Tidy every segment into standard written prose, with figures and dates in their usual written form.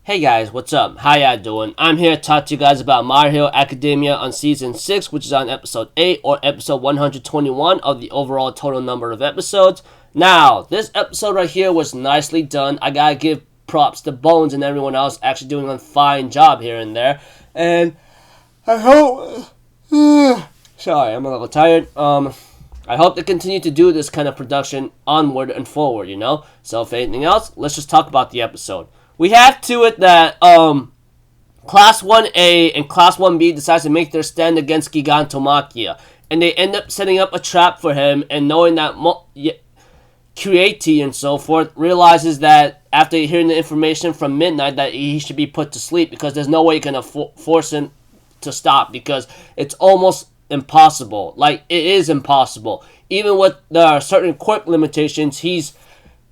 Hey guys, what's up? How y'all doing? I'm here to talk to you guys about My Hero Academia on Season 6, which is on Episode 8, or Episode 121 of the overall total number of episodes. Now, this episode right here was nicely done. I gotta give props to Bones and everyone else actually doing a fine job here and there. And I hope... sorry, I'm a little tired. I hope they continue to do this kind of production onward and forward, So if anything else, let's just talk about the episode. We have to it that Class 1A and Class 1B decides to make their stand against Gigantomachia. And they end up setting up a trap for him, and knowing that Creati and so forth realizes that after hearing the information from Midnight that he should be put to sleep, because there's no way you can force him to stop, because it's almost impossible. Like, it is impossible. Even with the certain quirk limitations, he's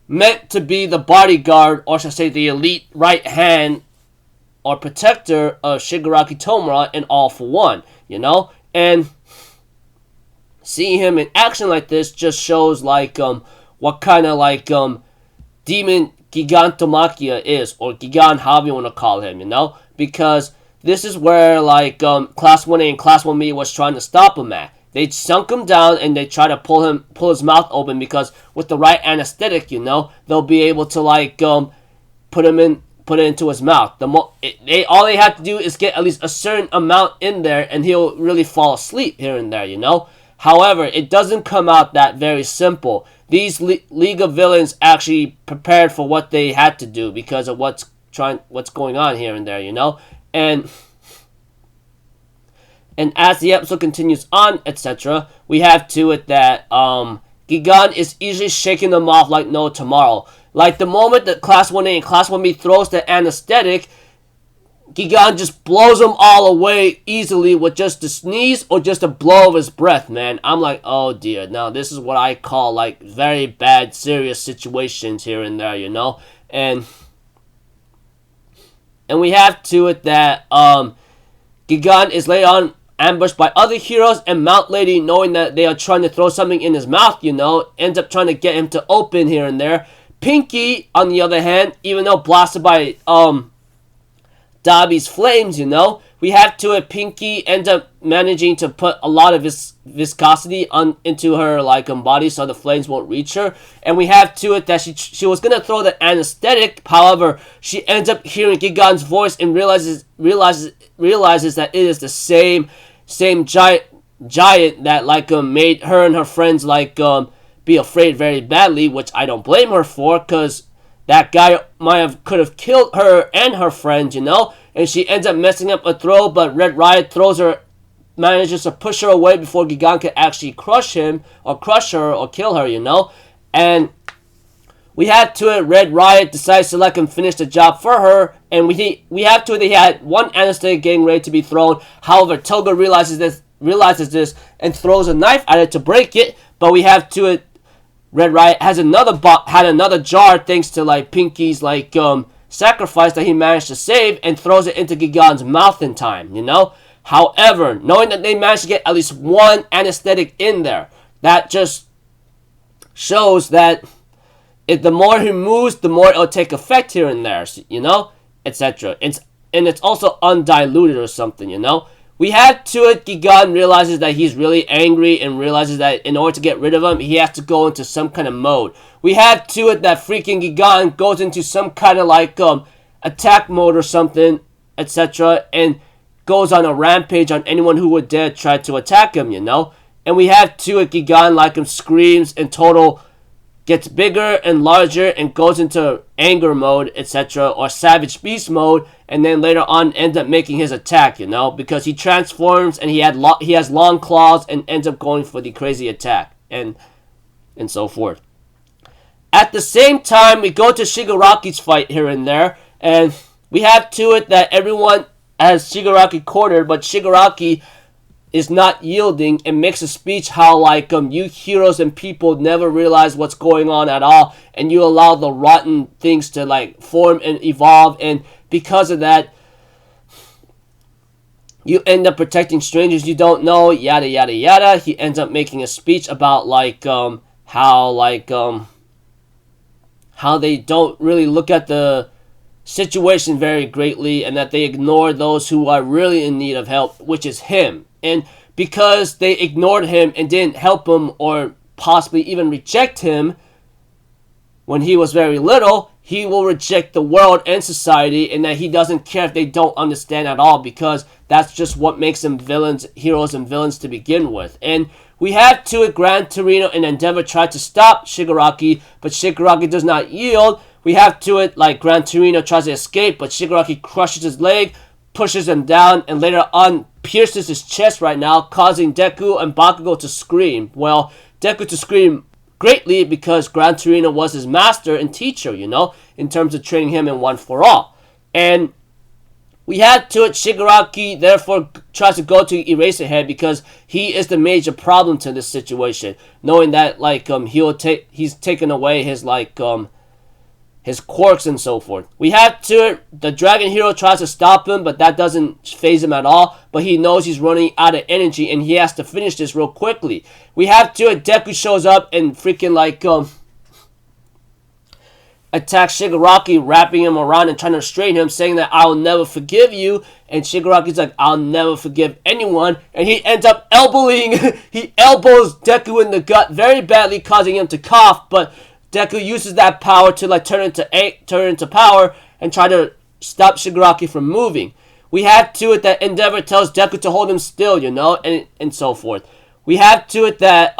meant to be the bodyguard, or should I say the elite right hand or protector of Shigaraki Tomura in All for One, And seeing him in action like this just shows what kind of demon Gigantomachia is, or Gigan, however you want to call him, Because this is where Class 1A and Class 1B was trying to stop him at. They sunk him down and they try to pull his mouth open, because with the right anesthetic, they'll be able to put it into his mouth. All they have to do is get at least a certain amount in there, and he'll really fall asleep here and there, However, it doesn't come out that very simple. These League of Villains actually prepared for what they had to do because of what's going on here and there, And as the episode continues on, etc., we have to it that Gigan is easily shaking them off like no tomorrow. Like the moment that Class 1A and Class 1B throws the anesthetic, Gigan just blows them all away easily with just a sneeze or just a blow of his breath, man. I'm like, oh dear. Now this is what I call very bad, serious situations here and there, And we have to it that Gigan is later on ambushed by other heroes, and Mount Lady, knowing that they are trying to throw something in his mouth, ends up trying to get him to open here and there. Pinky, on the other hand, even though blasted by Dabi's flames, we have to it Pinky ends up managing to put a lot of viscosity into her body so the flames won't reach her. And we have to it that she was gonna throw the anesthetic. However, she ends up hearing Gigan's voice and realizes that it is the same giant that made her and her friends be afraid very badly, which I don't blame her for, because that guy could have killed her and her friends, And she ends up messing up a throw, but Red Riot manages to push her away before Gigan can actually crush her or kill her, And we have to it, Red Riot decides to let him finish the job for her, and we have to it, he had one anesthetic getting ready to be thrown. However, Toga realizes this and throws a knife at it to break it, but we have to it, Red Riot had another jar thanks to Pinky's sacrifice that he managed to save, and throws it into Gigan's mouth in time, However, knowing that they managed to get at least one anesthetic in there, that just shows that the more he moves, the more it'll take effect here and there, etc. And it's also undiluted or something, We have to it, Gigan realizes that he's really angry and realizes that in order to get rid of him, he has to go into some kind of mode. We have to it that freaking Gigan goes into some kind of attack mode or something, etc. and goes on a rampage on anyone who would dare try to attack him, And we have to it, Gigan screams in total, gets bigger and larger and goes into anger mode, etc., or savage beast mode, and then later on ends up making his attack, because he transforms and he has long claws and ends up going for the crazy attack, and so forth. At the same time, we go to Shigaraki's fight here and there, and we have to it that everyone has Shigaraki cornered, but Shigaraki is not yielding and makes a speech how you heroes and people never realize what's going on at all, and you allow the rotten things to form and evolve, and because of that you end up protecting strangers you don't know, yada yada yada. He ends up making a speech about how they don't really look at the situation very greatly, and that they ignore those who are really in need of help, which is him. And because they ignored him and didn't help him or possibly even reject him when he was very little, he will reject the world and society, and that he doesn't care if they don't understand at all, because that's just what makes them villains, heroes and villains to begin with. And we have to it, Gran Torino and Endeavor try to stop Shigaraki, but Shigaraki does not yield. We have to it, like, Gran Torino tries to escape, but Shigaraki crushes his leg, pushes him down, and later on pierces his chest right now, causing Deku and Bakugo to scream. Well, Deku to scream greatly because Gran Torino was his master and teacher, you know, in terms of training him in One For All. And we had to it, Shigaraki therefore tries to go to Eraserhead because he is the major problem to this situation, knowing that, like, he's taken away his, like, his quirks and so forth. We have to it, the Dragon Hero tries to stop him, but that doesn't phase him at all, but he knows he's running out of energy and he has to finish this real quickly. We have to it, Deku shows up and freaking, like, attacks Shigaraki, wrapping him around and trying to restrain him, saying that I'll never forgive you. And Shigaraki's like, I'll never forgive anyone. And he ends up he elbows Deku in the gut very badly, causing him to cough. But Deku uses that power to, like, turn into power and try to stop Shigaraki from moving. We have to it that Endeavor tells Deku to hold him still, you know, and so forth. We have to it that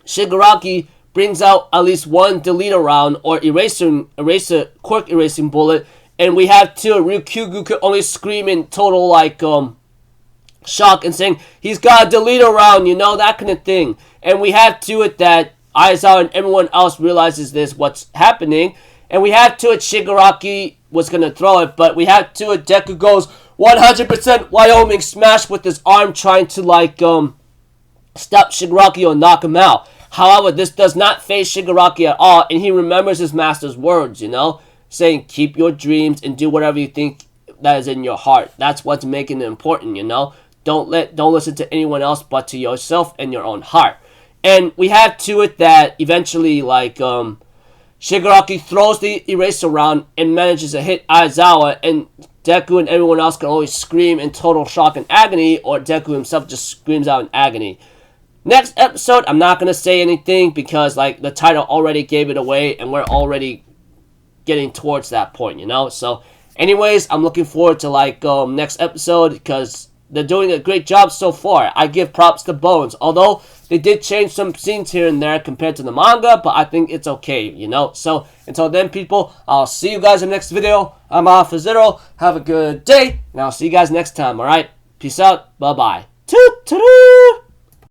Shigaraki brings out at least one delete around or quirk erasing bullet, and we have to Ryukyugu could only scream in total, like, shock and saying he's got a delete around, you know, that kind of thing. And we have to it that Aizawa and everyone else realizes what's happening, and we have to it Shigaraki was gonna throw it, but we have to it Deku goes 100% Wyoming smash with his arm, trying to, like, stop Shigaraki or knock him out. However, this does not faze Shigaraki at all, and he remembers his master's words, you know, saying keep your dreams and do whatever you think that is in your heart. That's what's making it important, you know. Don't listen to anyone else but to yourself and your own heart. And we have to it that eventually, like, Shigaraki throws the eraser around and manages to hit Aizawa, and Deku and everyone else can always scream in total shock and agony, or Deku himself just screams out in agony. Next episode, I'm not going to say anything because, like, the title already gave it away, and we're already getting towards that point, you know? So, anyways, I'm looking forward to, like, next episode because they're doing a great job so far. I give props to Bones, although they did change some scenes here and there compared to the manga, but I think it's okay, you know? So, until then, people, I'll see you guys in the next video. I'm Alpha Zero. Have a good day, and I'll see you guys next time, alright? Peace out. Bye-bye. Toot-toot!